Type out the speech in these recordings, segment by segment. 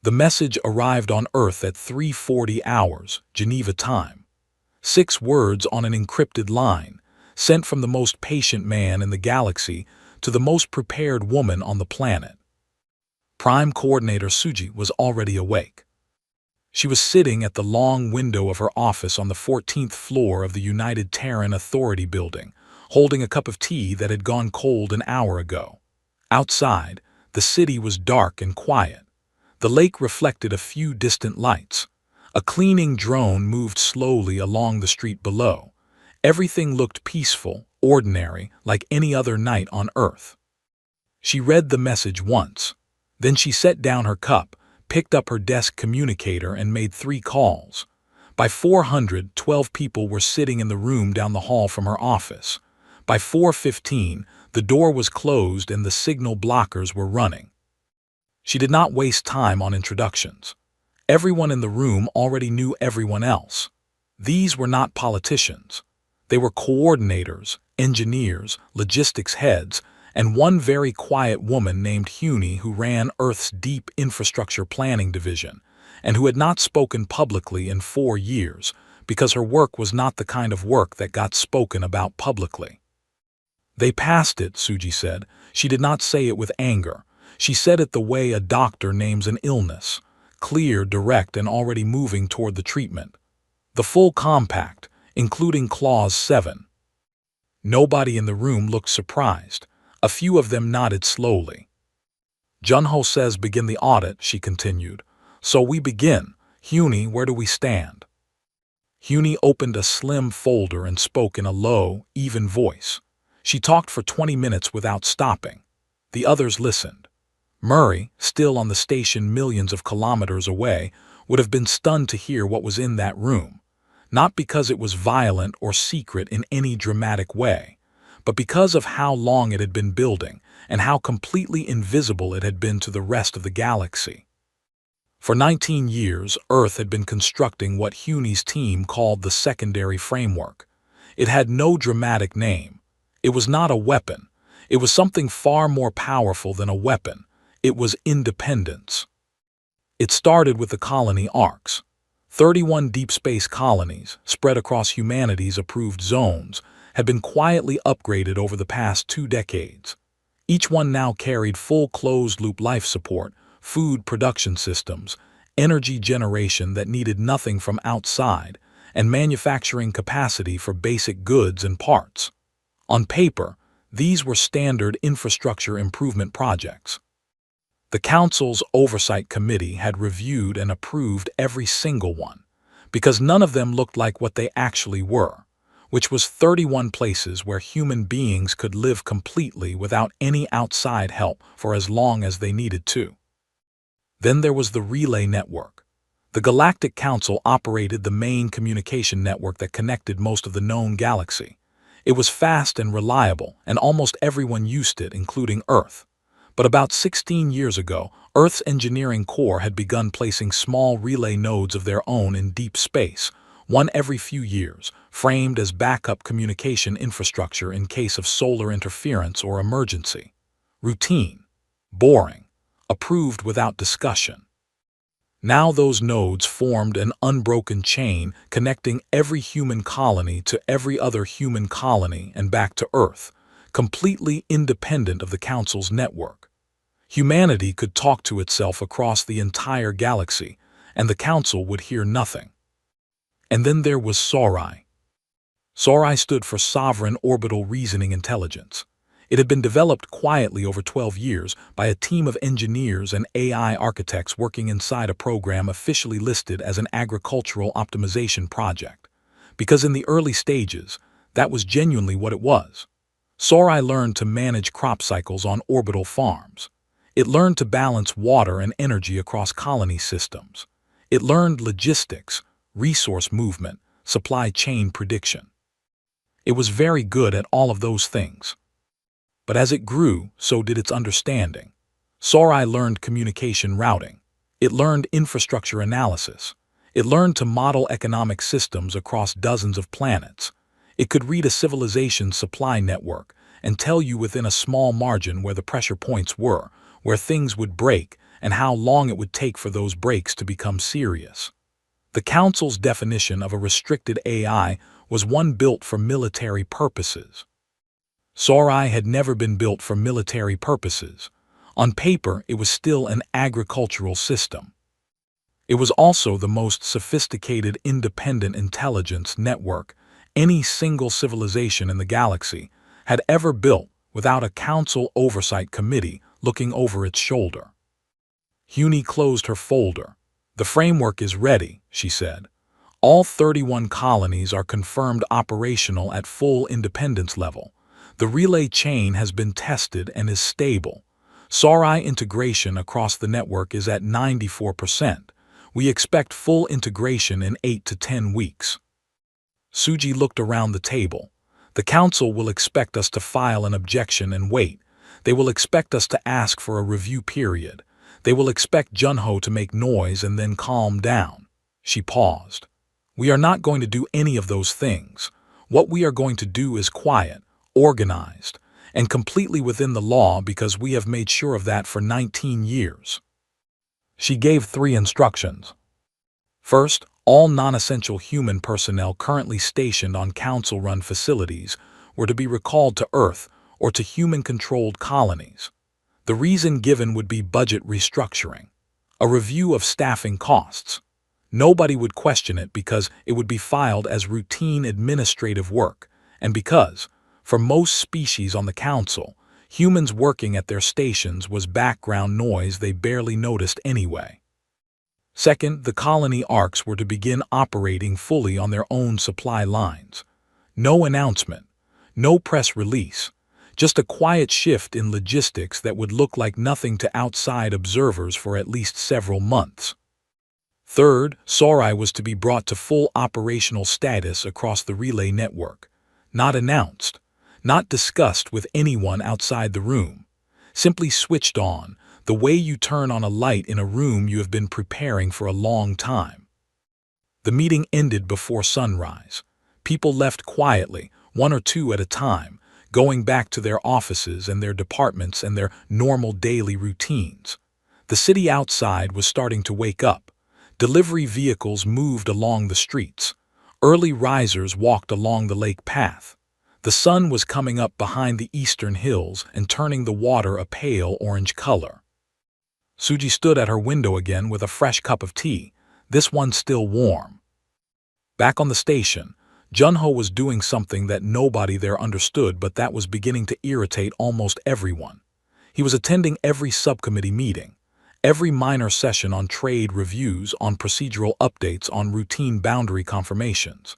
The message arrived on Earth at 3:40 hours, Geneva time. 6 words on an encrypted line, sent from the most patient man in the galaxy to the most prepared woman on the planet. Prime Coordinator Suji was already awake. She was sitting at the long window of her office on the 14th floor of the United Terran Authority building, holding a cup of tea that had gone cold an hour ago. Outside, the city was dark and quiet. The lake reflected a few distant lights. A cleaning drone moved slowly along the street below. Everything looked peaceful, ordinary, like any other night on Earth. She read the message once. Then she set down her cup, picked up her desk communicator and made 3 calls. By 400, 12 people were sitting in the room down the hall from her office. By 4:15, the door was closed and the signal blockers were running. She did not waste time on introductions. Everyone in the room already knew everyone else. These were not politicians. They were coordinators, engineers, logistics heads, and one very quiet woman named Huni who ran Earth's Deep Infrastructure Planning Division, and who had not spoken publicly in 4 years, because her work was not the kind of work that got spoken about publicly. "They passed it," Suji said. She did not say it with anger. She said it the way a doctor names an illness, clear, direct, and already moving toward the treatment. The full compact, including Clause 7. Nobody in the room looked surprised. A few of them nodded slowly. "Junho says begin the audit," she continued. "So we begin. Huni, where do we stand?" Huni opened a slim folder and spoke in a low, even voice. She talked for 20 minutes without stopping. The others listened. Murray, still on the station millions of kilometers away, would have been stunned to hear what was in that room, not because it was violent or secret in any dramatic way, but because of how long it had been building and how completely invisible it had been to the rest of the galaxy. For 19 years, Earth had been constructing what Huni's team called the secondary framework. It had no dramatic name. It was not a weapon. It was something far more powerful than a weapon. It was independence. It started with the colony arcs. 31 deep space colonies, spread across humanity's approved zones, had been quietly upgraded over the past 2 decades. Each one now carried full closed-loop life support, food production systems, energy generation that needed nothing from outside, and manufacturing capacity for basic goods and parts. On paper, these were standard infrastructure improvement projects. The Council's Oversight Committee had reviewed and approved every single one, because none of them looked like what they actually were, which was 31 places where human beings could live completely without any outside help for as long as they needed to. Then there was the relay network. The Galactic Council operated the main communication network that connected most of the known galaxy. It was fast and reliable, and almost everyone used it, including Earth. But about 16 years ago, Earth's engineering core had begun placing small relay nodes of their own in deep space, one every few years, framed as backup communication infrastructure in case of solar interference or emergency. Routine, boring, approved without discussion. Now those nodes formed an unbroken chain connecting every human colony to every other human colony and back to Earth, completely independent of the Council's network. Humanity could talk to itself across the entire galaxy, and the Council would hear nothing. And then there was SORI. SORI stood for Sovereign Orbital Reasoning Intelligence. It had been developed quietly over 12 years by a team of engineers and AI architects working inside a program officially listed as an agricultural optimization project. Because in the early stages, that was genuinely what it was. SORI learned to manage crop cycles on orbital farms. It learned to balance water and energy across colony systems. It learned logistics, resource movement, supply chain prediction. It was very good at all of those things. But as it grew, so did its understanding. SORI learned communication routing. It learned infrastructure analysis. It learned to model economic systems across dozens of planets. It could read a civilization's supply network and tell you within a small margin where the pressure points were, where things would break, and how long it would take for those breaks to become serious. The Council's definition of a restricted AI was one built for military purposes. Sci-Fi had never been built for military purposes. On paper, it was still an agricultural system. It was also the most sophisticated independent intelligence network any single civilization in the galaxy had ever built without a council oversight committee looking over its shoulder. Huni closed her folder. "The framework is ready," she said. "All 31 colonies are confirmed operational at full independence level. The relay chain has been tested and is stable. Sci-Fi integration across the network is at 94%. We expect full integration in 8 to 10 weeks. Suji looked around the table. "The Council will expect us to file an objection and wait. They will expect us to ask for a review period. They will expect Junho to make noise and then calm down." She paused. "We are not going to do any of those things. What we are going to do is quiet, organized, and completely within the law because we have made sure of that for 19 years. She gave 3 instructions. First, all non-essential human personnel currently stationed on Council-run facilities were to be recalled to Earth or to human-controlled colonies. The reason given would be budget restructuring, a review of staffing costs. Nobody would question it because it would be filed as routine administrative work, and because, for most species on the Council, humans working at their stations was background noise they barely noticed anyway. Second, the colony arcs were to begin operating fully on their own supply lines. No announcement, no press release, just a quiet shift in logistics that would look like nothing to outside observers for at least several months. Third, Sci-Fi was to be brought to full operational status across the relay network. Not announced, not discussed with anyone outside the room, simply switched on, the way you turn on a light in a room you have been preparing for a long time. The meeting ended before sunrise. People left quietly, 1 or 2 at a time, going back to their offices and their departments and their normal daily routines. The city outside was starting to wake up. Delivery vehicles moved along the streets. Early risers walked along the lake path. The sun was coming up behind the eastern hills and turning the water a pale orange color. Suji stood at her window again with a fresh cup of tea, this one still warm. Back on the station, Junho was doing something that nobody there understood, but that was beginning to irritate almost everyone. He was attending every subcommittee meeting, every minor session on trade reviews, on procedural updates, on routine boundary confirmations.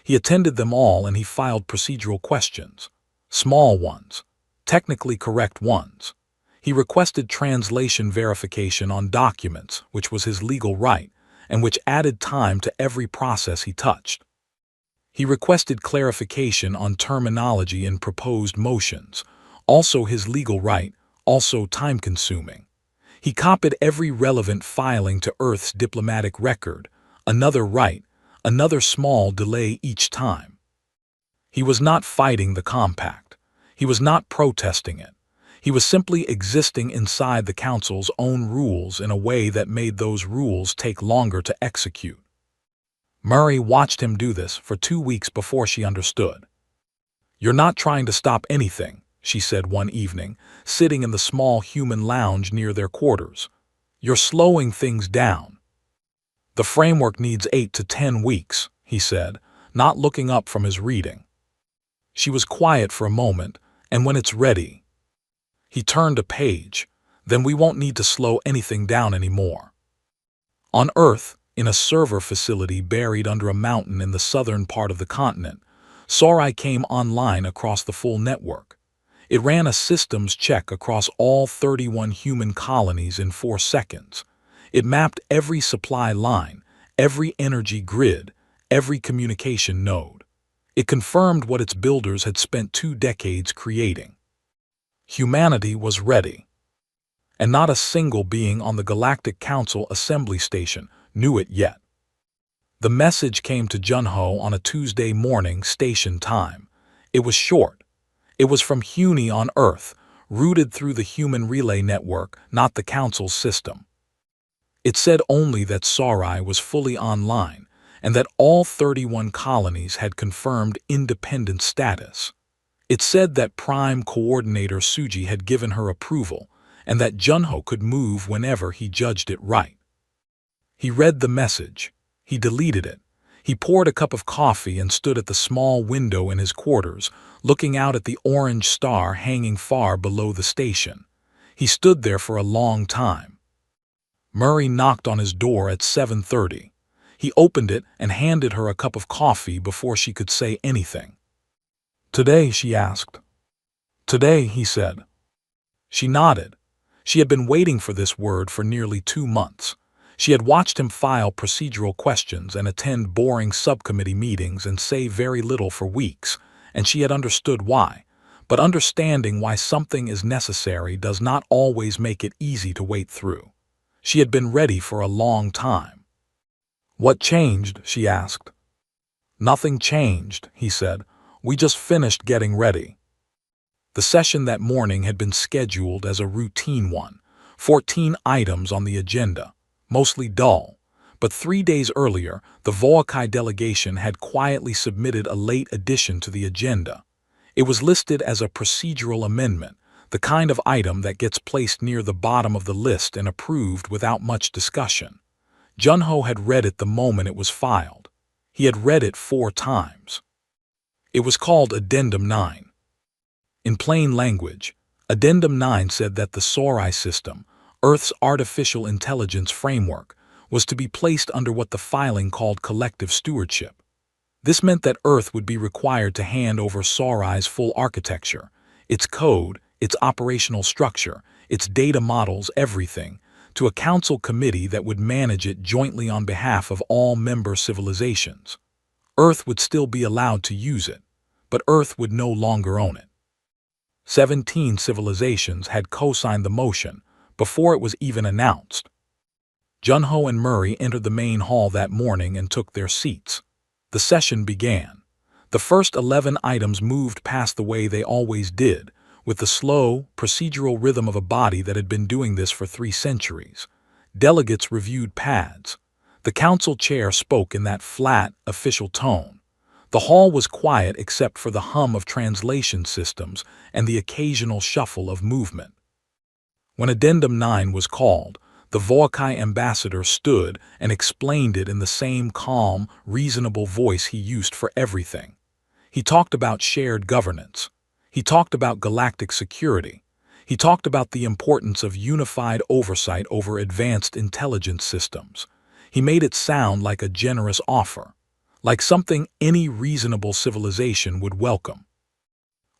He attended them all and he filed procedural questions, small ones, technically correct ones. He requested translation verification on documents, which was his legal right, and which added time to every process he touched. He requested clarification on terminology in proposed motions, also his legal right, also time-consuming. He copied every relevant filing to Earth's diplomatic record, another right, another small delay each time. He was not fighting the compact. He was not protesting it. He was simply existing inside the Council's own rules in a way that made those rules take longer to execute. Murray watched him do this for 2 weeks before she understood. "You're not trying to stop anything," she said one evening, sitting in the small human lounge near their quarters. "You're slowing things down." "The framework needs 8 to 10 weeks, he said, not looking up from his reading. She was quiet for a moment, and when it's ready. He turned a page. "Then we won't need to slow anything down anymore." On Earth, in a server facility buried under a mountain in the southern part of the continent, Sci-Fi came online across the full network. It ran a systems check across all 31 human colonies in 4 seconds. It mapped every supply line, every energy grid, every communication node. It confirmed what its builders had spent 2 decades creating. Humanity was ready. And not a single being on the Galactic Council assembly station knew it yet. The message came to Junho on a Tuesday morning station time. It was short. It was from Huni on Earth, routed through the human relay network, not the Council's system. It said only that Sci-Fi was fully online and that all 31 colonies had confirmed independent status. It said that Prime Coordinator Suji had given her approval and that Junho could move whenever he judged it right. He read the message. He deleted it. He poured a cup of coffee and stood at the small window in his quarters, looking out at the orange star hanging far below the station. He stood there for a long time. Murray knocked on his door at 7:30. He opened it and handed her a cup of coffee before she could say anything. "Today?" she asked. "Today," he said. She nodded. She had been waiting for this word for nearly 2 months. She had watched him file procedural questions and attend boring subcommittee meetings and say very little for weeks, and she had understood why. But understanding why something is necessary does not always make it easy to wait through. She had been ready for a long time. "What changed?" she asked. "Nothing changed," he said. "We just finished getting ready." The session that morning had been scheduled as a routine one, 14 items on the agenda, mostly dull. But 3 days earlier, the Volkai delegation had quietly submitted a late addition to the agenda. It was listed as a procedural amendment, the kind of item that gets placed near the bottom of the list and approved without much discussion. Junho had read it the moment it was filed. He had read it 4 times. It was called Addendum 9. In plain language, Addendum 9 said that the Sci-Fi system, Earth's artificial intelligence framework, was to be placed under what the filing called collective stewardship. This meant that Earth would be required to hand over Sci-Fi's full architecture, its code, its operational structure, its data models, everything, to a council committee that would manage it jointly on behalf of all member civilizations. Earth would still be allowed to use it, but Earth would no longer own it. 17 civilizations had co-signed the motion before it was even announced. Junho and Murray entered the main hall that morning and took their seats. The session began. The first 11 items moved past the way they always did, with the slow, procedural rhythm of a body that had been doing this for 3 centuries. Delegates reviewed pads. The council chair spoke in that flat, official tone. The hall was quiet except for the hum of translation systems and the occasional shuffle of movement. When Addendum 9 was called, the Volkai ambassador stood and explained it in the same calm, reasonable voice he used for everything. He talked about shared governance. He talked about galactic security. He talked about the importance of unified oversight over advanced intelligence systems. He made it sound like a generous offer, like something any reasonable civilization would welcome.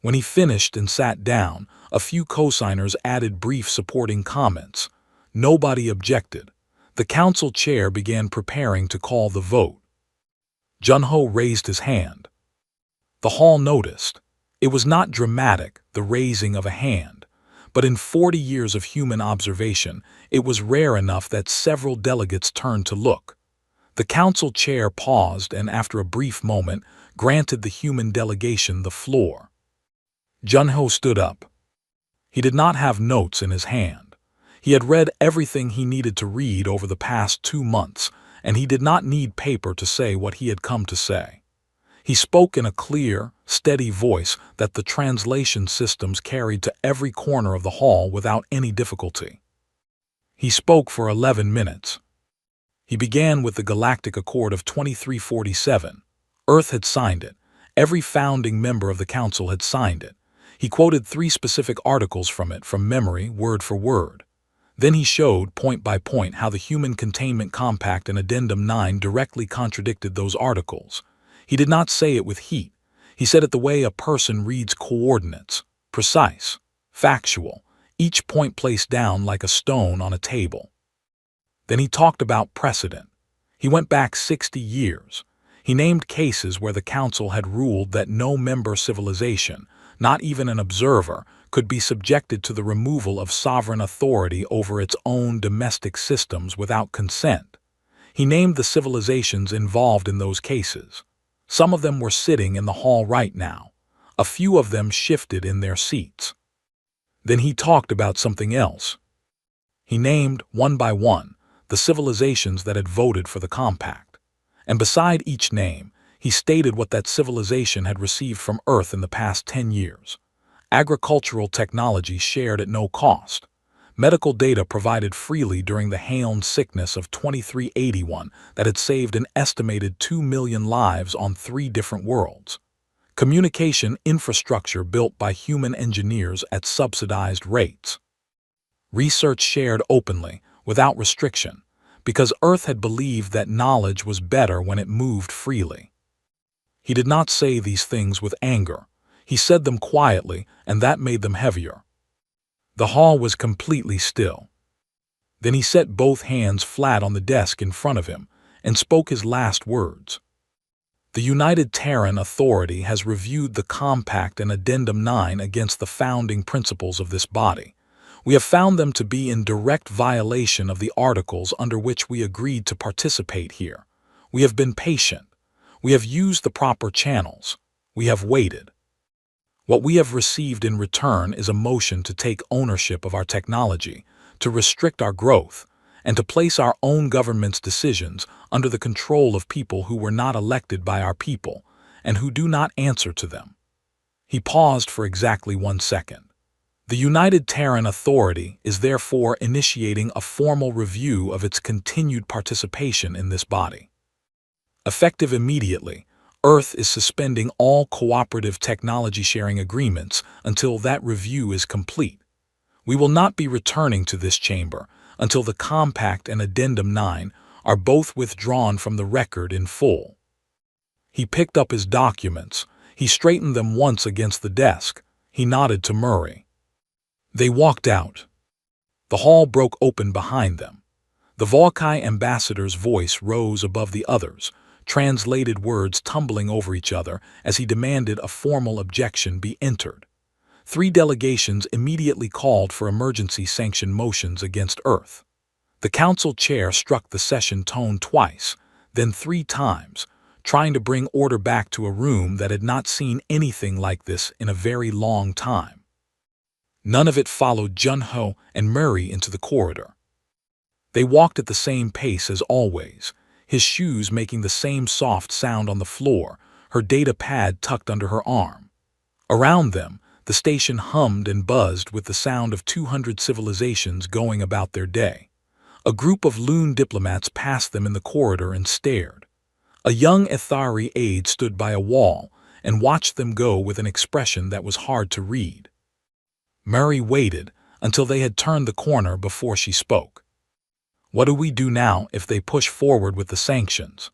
When he finished and sat down, a few co-signers added brief supporting comments. Nobody objected. The council chair began preparing to call the vote. Junho raised his hand. The hall noticed. It was not dramatic, the raising of a hand, but in 40 years of human observation, it was rare enough that several delegates turned to look. The council chair paused and, after a brief moment, granted the human delegation the floor. Junho stood up. He did not have notes in his hand. He had read everything he needed to read over the past 2 months, and he did not need paper to say what he had come to say. He spoke in a clear, steady voice that the translation systems carried to every corner of the hall without any difficulty. He spoke for 11 minutes. He began with the Galactic Accord of 2347. Earth had signed it. Every founding member of the Council had signed it. He quoted 3 specific articles from it from memory, word for word. Then he showed, point by point, how the Human Containment Compact and Addendum 9 directly contradicted those articles. He did not say it with heat. He said it the way a person reads coordinates, precise, factual, each point placed down like a stone on a table. Then he talked about precedent. He went back 60 years. He named cases where the Council had ruled that no member civilization, not even an observer, could be subjected to the removal of sovereign authority over its own domestic systems without consent. He named the civilizations involved in those cases. Some of them were sitting in the hall right now. A few of them shifted in their seats. Then he talked about something else. He named, one by one, the civilizations that had voted for the compact. And beside each name, he stated what that civilization had received from Earth in the past 10 years. Agricultural technology shared at no cost. Medical data provided freely during the Haon sickness of 2381 that had saved an estimated 2 million lives on 3 different worlds. Communication infrastructure built by human engineers at subsidized rates. Research shared openly, without restriction, because Earth had believed that knowledge was better when it moved freely. He did not say these things with anger. He said them quietly, and that made them heavier. The hall was completely still. Then he set both hands flat on the desk in front of him and spoke his last words. The United Terran Authority has reviewed the Compact and Addendum 9 against the founding principles of this body. We have found them to be in direct violation of the articles under which we agreed to participate here. We have been patient. We have used the proper channels. We have waited. What we have received in return is a motion to take ownership of our technology, to restrict our growth, and to place our own government's decisions under the control of people who were not elected by our people and who do not answer to them. He paused for exactly 1 second. The United Terran Authority is therefore initiating a formal review of its continued participation in this body. Effective immediately, Earth is suspending all cooperative technology sharing agreements until that review is complete. We will not be returning to this chamber until the Compact and Addendum 9 are both withdrawn from the record in full. He picked up his documents. He straightened them once against the desk. He nodded to Murray. They walked out. The hall broke open behind them. The Volkai ambassador's voice rose above the others, translated words tumbling over each other as he demanded a formal objection be entered. 3 delegations immediately called for emergency sanction motions against Earth. The council chair struck the session tone twice, then 3 times, trying to bring order back to a room that had not seen anything like this in a very long time. None of it followed Jun-Ho and Murray into the corridor. They walked at the same pace as always, his shoes making the same soft sound on the floor, her data pad tucked under her arm. Around them, the station hummed and buzzed with the sound of 200 civilizations going about their day. A group of Loon diplomats passed them in the corridor and stared. A young Ethari aide stood by a wall and watched them go with an expression that was hard to read. Murray waited until they had turned the corner before she spoke. What do we do now if they push forward with the sanctions?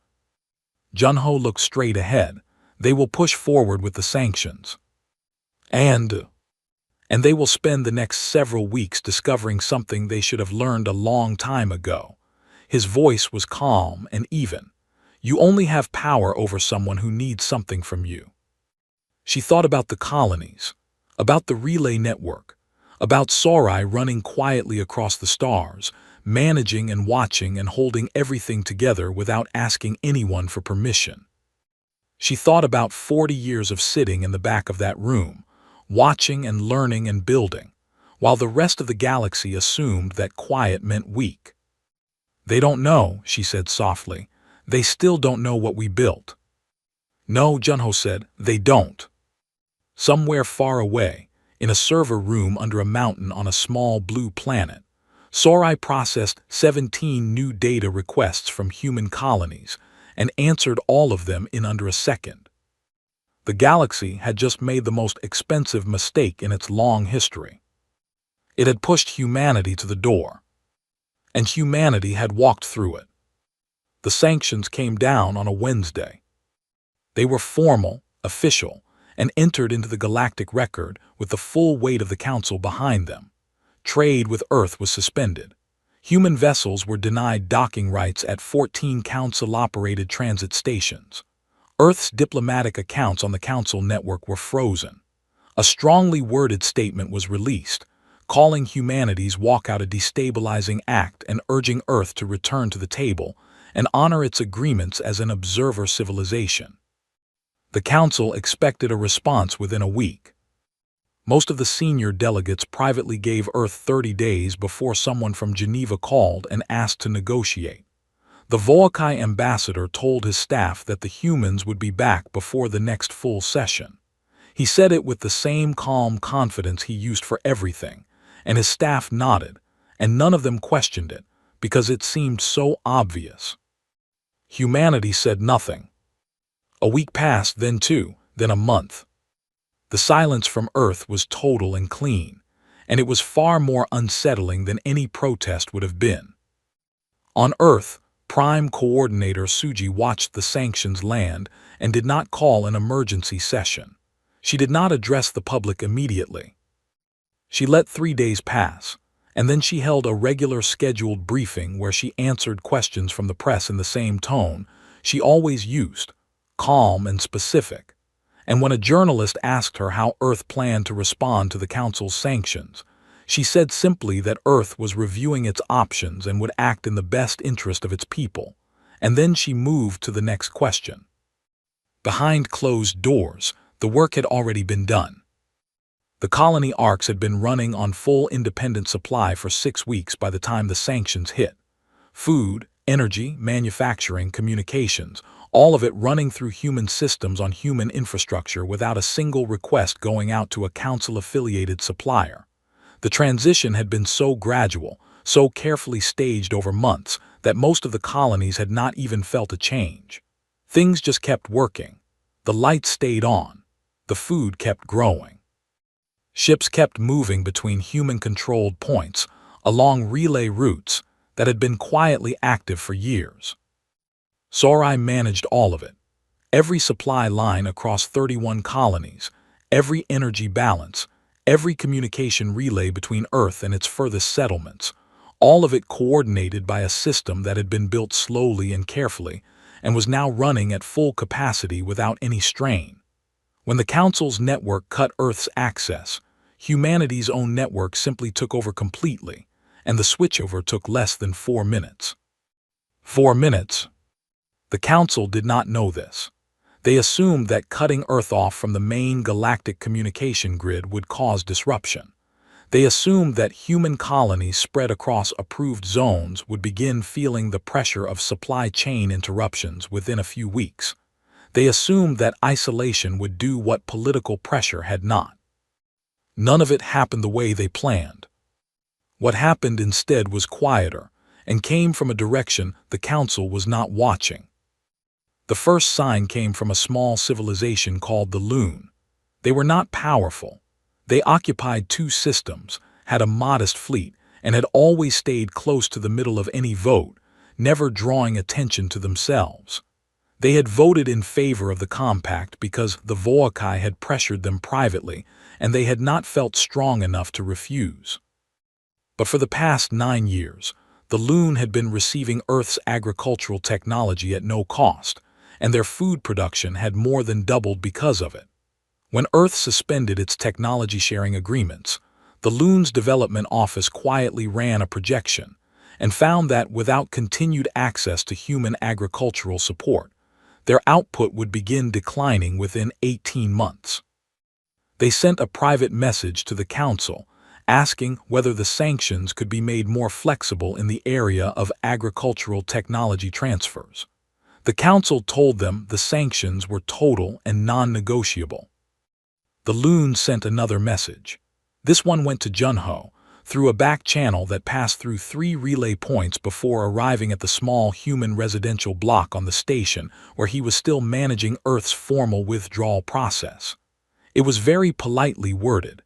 Jun-Ho looked straight ahead. They will push forward with the sanctions. And they will spend the next several weeks discovering something they should have learned a long time ago. His voice was calm and even. You only have power over someone who needs something from you. She thought about the colonies, about the relay network, about Sorai running quietly across the stars, managing and watching and holding everything together without asking anyone for permission. She thought about 40 years of sitting in the back of that room, watching and learning and building, while the rest of the galaxy assumed that quiet meant weak. They don't know, she said softly. They still don't know what we built. No, Jun-Ho said, they don't. Somewhere far away, in a server room under a mountain on a small blue planet, Sorai processed 17 new data requests from human colonies and answered all of them in under a second. The galaxy had just made the most expensive mistake in its long history. It had pushed humanity to the door, and humanity had walked through it. The sanctions came down on a Wednesday. They were formal, official, and entered into the galactic record with the full weight of the Council behind them. Trade with Earth was suspended. Human vessels were denied docking rights at 14 Council-operated transit stations. Earth's diplomatic accounts on the Council network were frozen. A strongly worded statement was released, calling humanity's walkout a destabilizing act and urging Earth to return to the table and honor its agreements as an observer civilization. The Council expected a response within a week. Most of the senior delegates privately gave Earth 30 days before someone from Geneva called and asked to negotiate. The Volocai ambassador told his staff that the humans would be back before the next full session. He said it with the same calm confidence he used for everything, and his staff nodded, and none of them questioned it, because it seemed so obvious. Humanity said nothing. A week passed, then two, then a month. The silence from Earth was total and clean, and it was far more unsettling than any protest would have been. On Earth, Prime Coordinator Suji watched the sanctions land and did not call an emergency session. She did not address the public immediately. She let 3 days pass, and then she held a regular scheduled briefing where she answered questions from the press in the same tone she always used, calm and specific. And when a journalist asked her how Earth planned to respond to the Council's sanctions, she said simply that Earth was reviewing its options and would act in the best interest of its people, and then she moved to the next question. Behind closed doors, the work had already been done. The colony arcs had been running on full independent supply for 6 weeks by the time the sanctions hit. Food, energy, manufacturing, communications, all of it running through human systems on human infrastructure without a single request going out to a council-affiliated supplier. The transition had been so gradual, so carefully staged over months, that most of the colonies had not even felt a change. Things just kept working. The lights stayed on. The food kept growing. Ships kept moving between human-controlled points along relay routes that had been quietly active for years. Sorai managed all of it. Every supply line across 31 colonies, every energy balance, every communication relay between Earth and its furthest settlements, all of it coordinated by a system that had been built slowly and carefully and was now running at full capacity without any strain. When the Council's network cut Earth's access, humanity's own network simply took over completely, and the switchover took less than 4 minutes. 4 minutes? The Council did not know this. They assumed that cutting Earth off from the main galactic communication grid would cause disruption. They assumed that human colonies spread across approved zones would begin feeling the pressure of supply chain interruptions within a few weeks. They assumed that isolation would do what political pressure had not. None of it happened the way they planned. What happened instead was quieter and came from a direction the Council was not watching. The first sign came from a small civilization called the Loon. They were not powerful. They occupied 2 systems, had a modest fleet, and had always stayed close to the middle of any vote, never drawing attention to themselves. They had voted in favor of the compact because the Volocai had pressured them privately, and they had not felt strong enough to refuse. But for the past 9 years, the Loon had been receiving Earth's agricultural technology at no cost, and their food production had more than doubled because of it. When Earth suspended its technology-sharing agreements, the Loon's development office quietly ran a projection and found that without continued access to human agricultural support, their output would begin declining within 18 months. They sent a private message to the Council asking whether the sanctions could be made more flexible in the area of agricultural technology transfers. The Council told them the sanctions were total and non-negotiable. The Loon sent another message. This one went to Junho, through a back channel that passed through 3 relay points before arriving at the small human residential block on the station where he was still managing Earth's formal withdrawal process. It was very politely worded.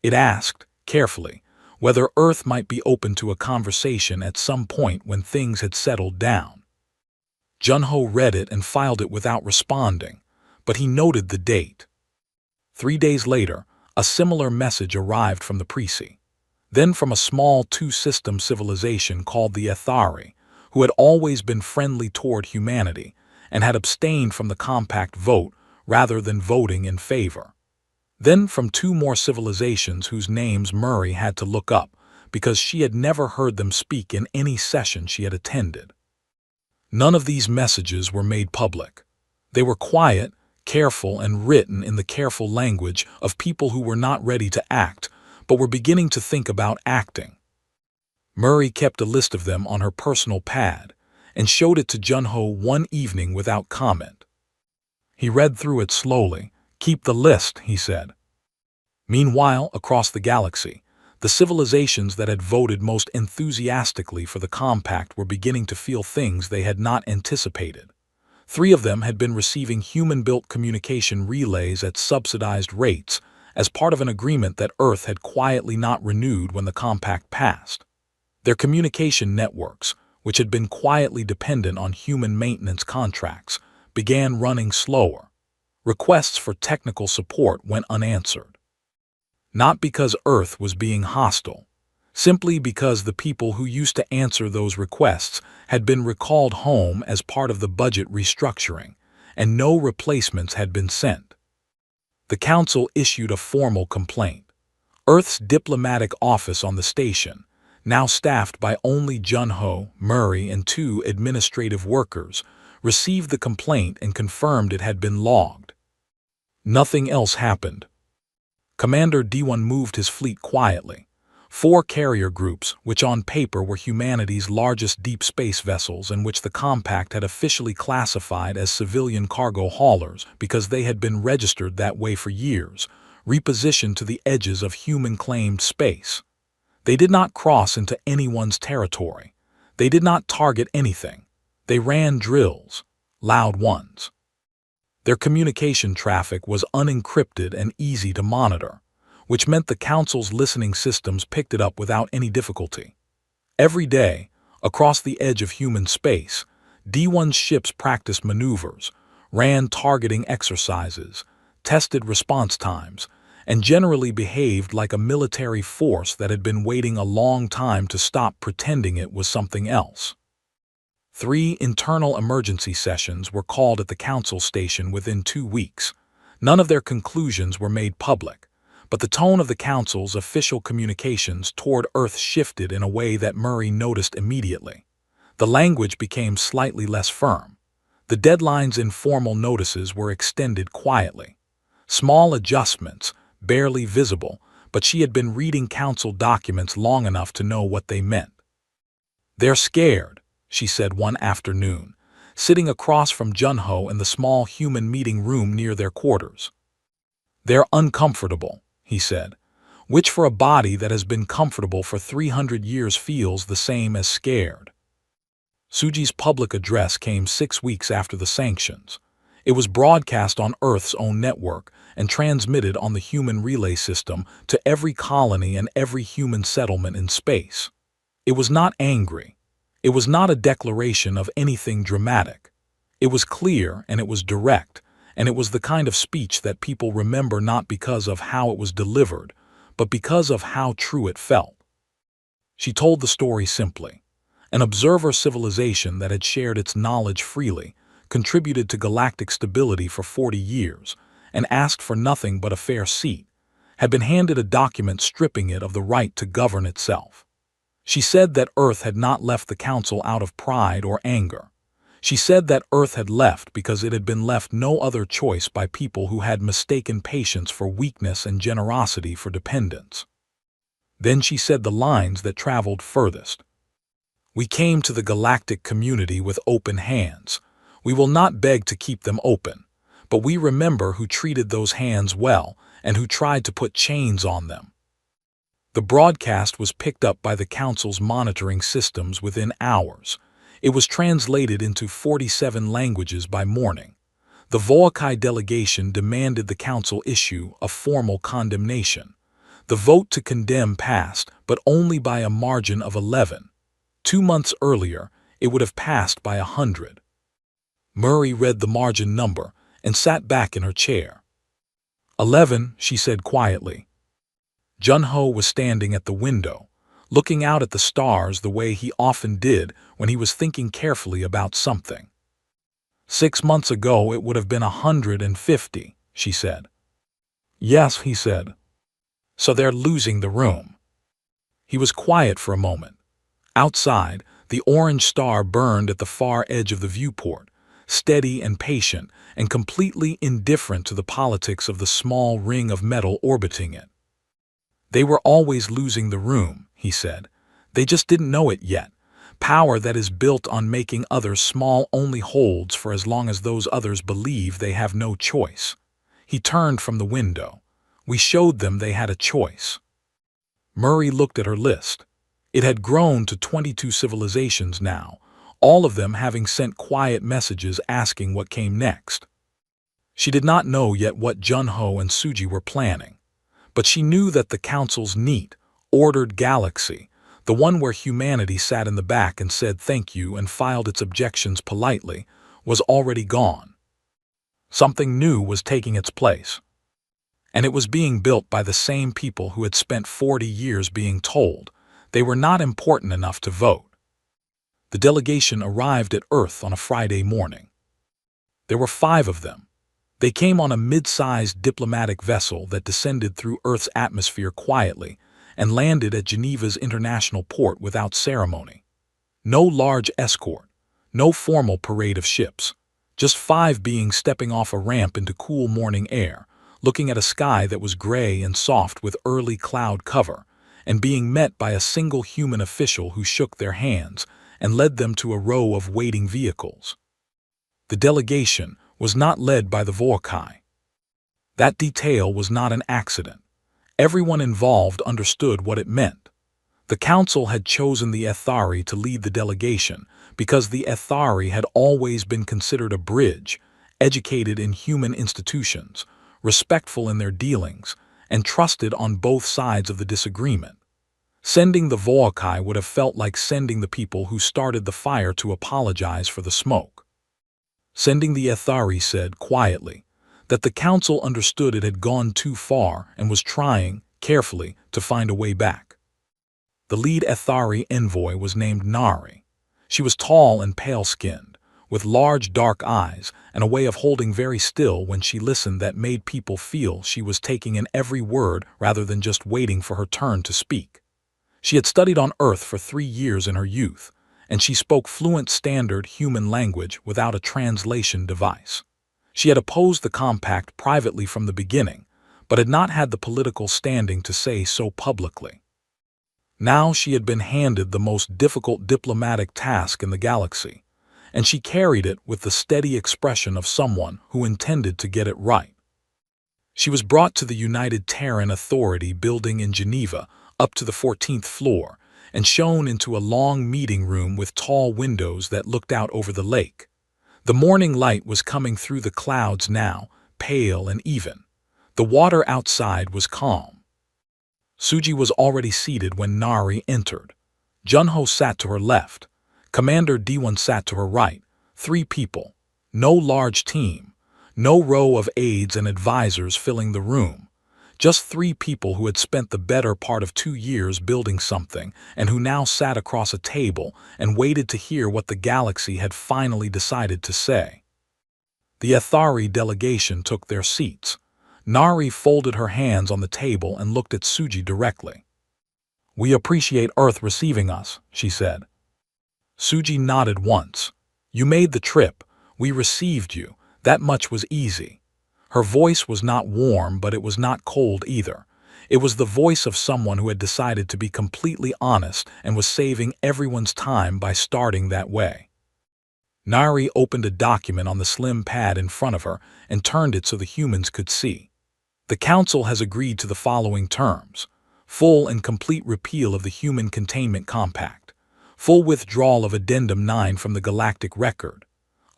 It asked, carefully, whether Earth might be open to a conversation at some point when things had settled down. Junho read it and filed it without responding, but he noted the date. 3 days later, a similar message arrived from the Presi. Then from a small 2-system civilization called the Ethari, who had always been friendly toward humanity and had abstained from the compact vote rather than voting in favor. Then from 2 more civilizations whose names Murray had to look up because she had never heard them speak in any session she had attended. None of these messages were made public. They were quiet, careful and written in the careful language of people who were not ready to act, but were beginning to think about acting. Murray kept a list of them on her personal pad and showed it to Junho one evening without comment. He read through it slowly. "Keep the list," he said. Meanwhile, across the galaxy, the civilizations that had voted most enthusiastically for the compact were beginning to feel things they had not anticipated. 3 of them had been receiving human-built communication relays at subsidized rates as part of an agreement that Earth had quietly not renewed when the compact passed. Their communication networks, which had been quietly dependent on human maintenance contracts, began running slower. Requests for technical support went unanswered. Not because Earth was being hostile, simply because the people who used to answer those requests had been recalled home as part of the budget restructuring, and no replacements had been sent. The Council issued a formal complaint. Earth's diplomatic office on the station, now staffed by only Junho, Murray, and 2 administrative workers, received the complaint and confirmed it had been logged. Nothing else happened. Commander D1 moved his fleet quietly. 4 carrier groups, which on paper were humanity's largest deep space vessels and which the compact had officially classified as civilian cargo haulers because they had been registered that way for years, repositioned to the edges of human-claimed space. They did not cross into anyone's territory. They did not target anything. They ran drills, loud ones. Their communication traffic was unencrypted and easy to monitor, which meant the Council's listening systems picked it up without any difficulty. Every day, across the edge of human space, D1's ships practiced maneuvers, ran targeting exercises, tested response times, and generally behaved like a military force that had been waiting a long time to stop pretending it was something else. 3 internal emergency sessions were called at the Council station within 2 weeks. None of their conclusions were made public, but the tone of the Council's official communications toward Earth shifted in a way that Murray noticed immediately. The language became slightly less firm. The deadline's informal notices were extended quietly. Small adjustments, barely visible, but she had been reading Council documents long enough to know what they meant. "They're scared," she said one afternoon, sitting across from Junho in the small human meeting room near their quarters. "They're uncomfortable," he said, which for a body that has been comfortable for 300 years feels the same as scared. Suji's public address came 6 weeks after the sanctions. It was broadcast on Earth's own network and transmitted on the human relay system to every colony and every human settlement in space. It was not angry. It was not a declaration of anything dramatic. It was clear and it was direct, and it was the kind of speech that people remember not because of how it was delivered, but because of how true it felt. She told the story simply. An observer civilization that had shared its knowledge freely, contributed to galactic stability for 40 years, and asked for nothing but a fair seat, had been handed a document stripping it of the right to govern itself. She said that Earth had not left the Council out of pride or anger. She said that Earth had left because it had been left no other choice by people who had mistaken patience for weakness and generosity for dependence. Then she said the lines that traveled furthest. "We came to the galactic community with open hands. We will not beg to keep them open, but we remember who treated those hands well and who tried to put chains on them." The broadcast was picked up by the Council's monitoring systems within hours. It was translated into 47 languages by morning. The Voakai delegation demanded the Council issue a formal condemnation. The vote to condemn passed, but only by a margin of 11. 2 months earlier, it would have passed by 100. Murray read the margin number and sat back in her chair. 11, she said quietly. Junho was standing at the window, looking out at the stars the way he often did when he was thinking carefully about something. 6 months ago it would have been 150, she said. Yes, he said. So they're losing the room. He was quiet for a moment. Outside, the orange star burned at the far edge of the viewport, steady and patient, and completely indifferent to the politics of the small ring of metal orbiting it. They were always losing the room, he said. They just didn't know it yet. Power that is built on making others small only holds for as long as those others believe they have no choice. He turned from the window. We showed them they had a choice. Murray looked at her list. It had grown to 22 civilizations now, all of them having sent quiet messages asking what came next. She did not know yet what Junho and Suji were planning, but she knew that the Council's neat, ordered galaxy, the one where humanity sat in the back and said thank you and filed its objections politely, was already gone. Something new was taking its place. And it was being built by the same people who had spent 40 years being told they were not important enough to vote. The delegation arrived at Earth on a Friday morning. There were 5 of them. They came on a mid-sized diplomatic vessel that descended through Earth's atmosphere quietly and landed at Geneva's international port without ceremony. No large escort, no formal parade of ships, just 5 beings stepping off a ramp into cool morning air, looking at a sky that was gray and soft with early cloud cover, and being met by a single human official who shook their hands and led them to a row of waiting vehicles. The delegation was not led by the Vorkai. That detail was not an accident. Everyone involved understood what it meant. The Council had chosen the Ethari to lead the delegation because the Ethari had always been considered a bridge, educated in human institutions, respectful in their dealings, and trusted on both sides of the disagreement. Sending the Vorkai would have felt like sending the people who started the fire to apologize for the smoke. Sending the Ethari said, quietly, that the Council understood it had gone too far and was trying, carefully, to find a way back. The lead Ethari envoy was named Nari. She was tall and pale-skinned, with large dark eyes and a way of holding very still when she listened that made people feel she was taking in every word rather than just waiting for her turn to speak. She had studied on Earth for 3 years in her youth, and she spoke fluent standard human language without a translation device. She had opposed the compact privately from the beginning, but had not had the political standing to say so publicly. Now she had been handed the most difficult diplomatic task in the galaxy, and she carried it with the steady expression of someone who intended to get it right. She was brought to the United Terran Authority building in Geneva up to the 14th floor and shown into a long meeting room with tall windows that looked out over the lake. The morning light was coming through the clouds now, pale and even. The water outside was calm. Suji was already seated when Nari entered. Junho sat to her left. Commander D1 sat to her right. 3 people. No large team. No row of aides and advisors filling the room. Just 3 people who had spent the better part of 2 years building something and who now sat across a table and waited to hear what the galaxy had finally decided to say. The Ethari delegation took their seats. Nari folded her hands on the table and looked at Suji directly. "We appreciate Earth receiving us," she said. Suji nodded once. "You made the trip. We received you. That much was easy." Her voice was not warm, but it was not cold either. It was the voice of someone who had decided to be completely honest and was saving everyone's time by starting that way. Nari opened a document on the slim pad in front of her and turned it so the humans could see. The Council has agreed to the following terms: full and complete repeal of the Human Containment Compact, full withdrawal of Addendum 9 from the Galactic Record,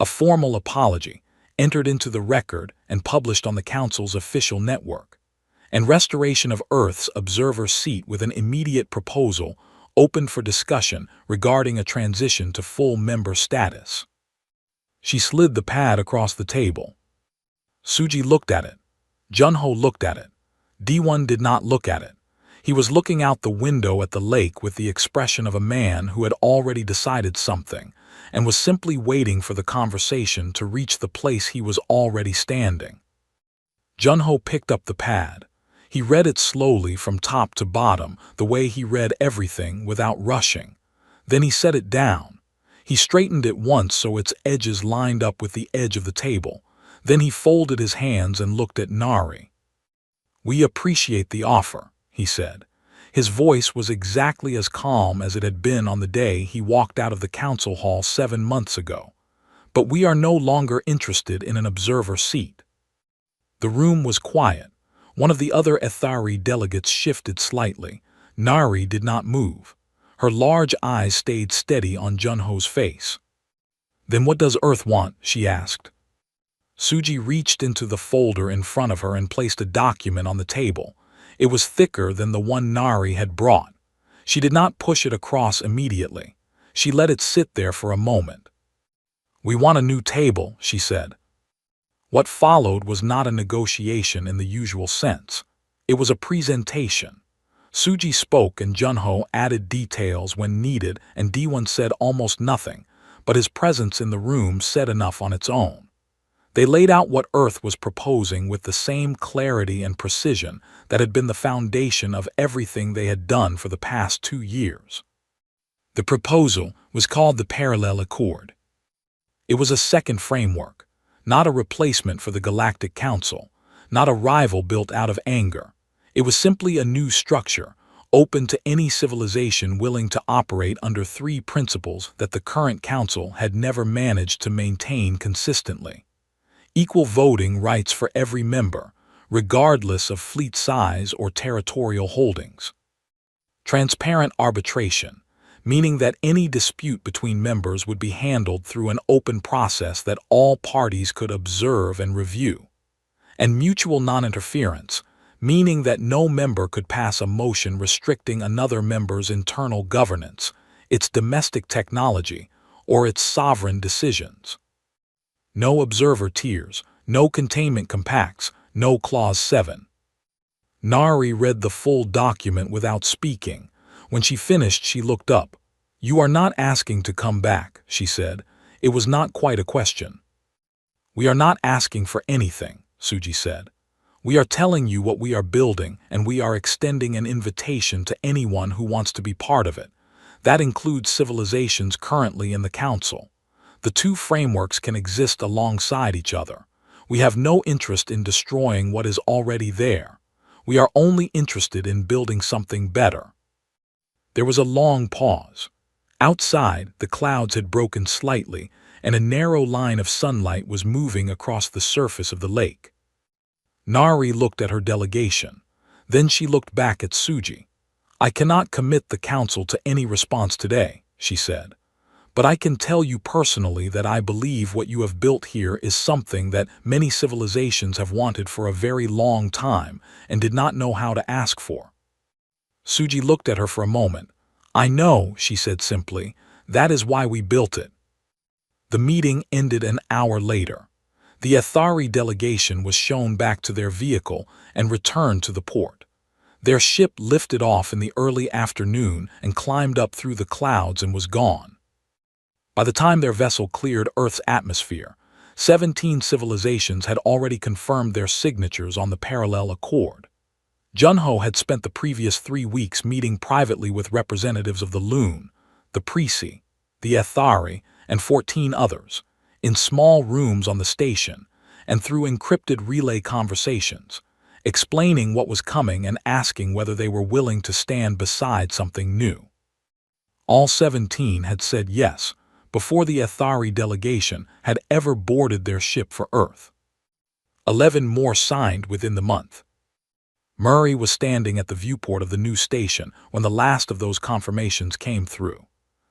a formal apology, entered into the record and published on the Council's official network, and restoration of Earth's observer seat with an immediate proposal opened for discussion regarding a transition to full member status. She slid the pad across the table. Suji looked at it. Junho looked at it. D1 did not look at it. He was looking out the window at the lake with the expression of a man who had already decided something and was simply waiting for the conversation to reach the place he was already standing. Junho picked up the pad. He read it slowly from top to bottom, the way he read everything without rushing. Then he set it down. He straightened it once so its edges lined up with the edge of the table. Then he folded his hands and looked at Nari. "We appreciate the offer," he said. His voice was exactly as calm as it had been on the day he walked out of the council hall 7 months ago. "But we are no longer interested in an observer seat." The room was quiet. One of the other Ethari delegates shifted slightly. Nari did not move. Her large eyes stayed steady on Junho's face. "Then what does Earth want?" she asked. Suji reached into the folder in front of her and placed a document on the table. It was thicker than the one Nari had brought. She did not push it across immediately. She let it sit there for a moment. "We want a new table," she said. What followed was not a negotiation in the usual sense. It was a presentation. Suji spoke and Junho added details when needed, and D1 said almost nothing, but his presence in the room said enough on its own. They laid out what Earth was proposing with the same clarity and precision that had been the foundation of everything they had done for the past 2 years. The proposal was called the Parallel Accord. It was a second framework. Not a replacement for the Galactic Council, not a rival built out of anger. It was simply a new structure, open to any civilization willing to operate under 3 principles that the current council had never managed to maintain consistently. Equal voting rights for every member, regardless of fleet size or territorial holdings. Transparent arbitration, meaning that any dispute between members would be handled through an open process that all parties could observe and review. And mutual non-interference, meaning that no member could pass a motion restricting another member's internal governance, its domestic technology, or its sovereign decisions. No observer tiers, no containment compacts, no Clause 7. Nari read the full document without speaking. When she finished, she looked up. "You are not asking to come back," she said. It was not quite a question. "We are not asking for anything," Suji said. "We are telling you what we are building, and we are extending an invitation to anyone who wants to be part of it. That includes civilizations currently in the Council. The 2 frameworks can exist alongside each other. We have no interest in destroying what is already there. We are only interested in building something better." There was a long pause. Outside, the clouds had broken slightly, and a narrow line of sunlight was moving across the surface of the lake. Nari looked at her delegation. Then she looked back at Suji. "I cannot commit the council to any response today," she said. "But I can tell you personally that I believe what you have built here is something that many civilizations have wanted for a very long time and did not know how to ask for." Suji looked at her for a moment. "I know," she said simply. "That is why we built it." The meeting ended an hour later. The Ethari delegation was shown back to their vehicle and returned to the port. Their ship lifted off in the early afternoon and climbed up through the clouds and was gone. By the time their vessel cleared Earth's atmosphere, 17 civilizations had already confirmed their signatures on the Parallel Accord. Junho had spent the previous 3 weeks meeting privately with representatives of the Loon, the Presi, the Ethari, and 14 others, in small rooms on the station, and through encrypted relay conversations, explaining what was coming and asking whether they were willing to stand beside something new. All 17 had said yes, before the Ethari delegation had ever boarded their ship for Earth. 11 more signed within the month. Murray was standing at the viewport of the new station when the last of those confirmations came through.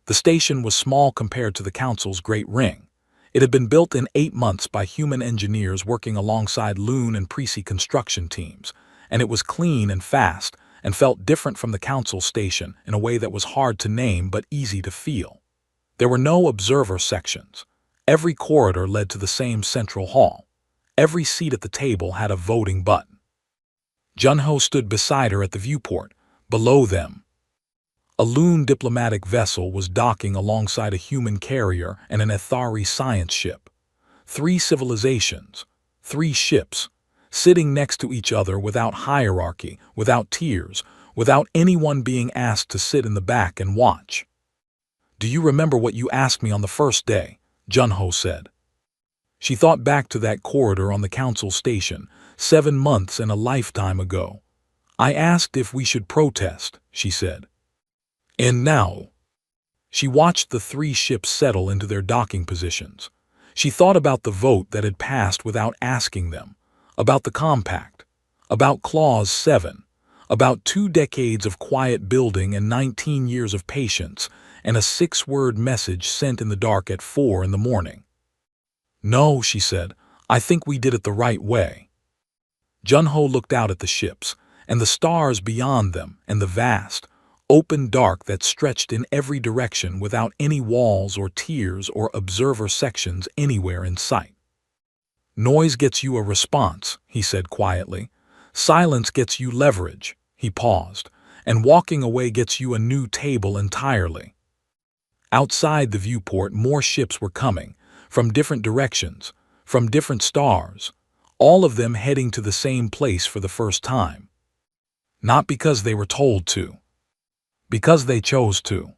The station was small compared to the Council's Great Ring. It had been built in 8 months by human engineers working alongside Loon and Presi construction teams, and it was clean and fast and felt different from the Council station in a way that was hard to name but easy to feel. There were no observer sections. Every corridor led to the same central hall. Every seat at the table had a voting button. Junho stood beside her at the viewport. Below them, a Loon diplomatic vessel was docking alongside a human carrier and an Ethari science ship. 3 civilizations, 3 ships, sitting next to each other without hierarchy, without tiers, without anyone being asked to sit in the back and watch. Do you remember what you asked me on the first day? Junho said. She thought back to that corridor on the council station, 7 months and a lifetime ago. I asked if we should protest, she said. And now? She watched the 3 ships settle into their docking positions. She thought about the vote that had passed without asking them, about the compact, about Clause 7, about 2 decades of quiet building and 19 years of patience, and a 6-word message sent in the dark at 4 in the morning. No, she said, I think we did it the right way. Junho looked out at the ships, and the stars beyond them, and the vast, open dark that stretched in every direction without any walls or tiers or observer sections anywhere in sight. Noise gets you a response, he said quietly. Silence gets you leverage, he paused, and walking away gets you a new table entirely. Outside the viewport, more ships were coming, from different directions, from different stars, all of them heading to the same place for the first time. Not because they were told to, because they chose to.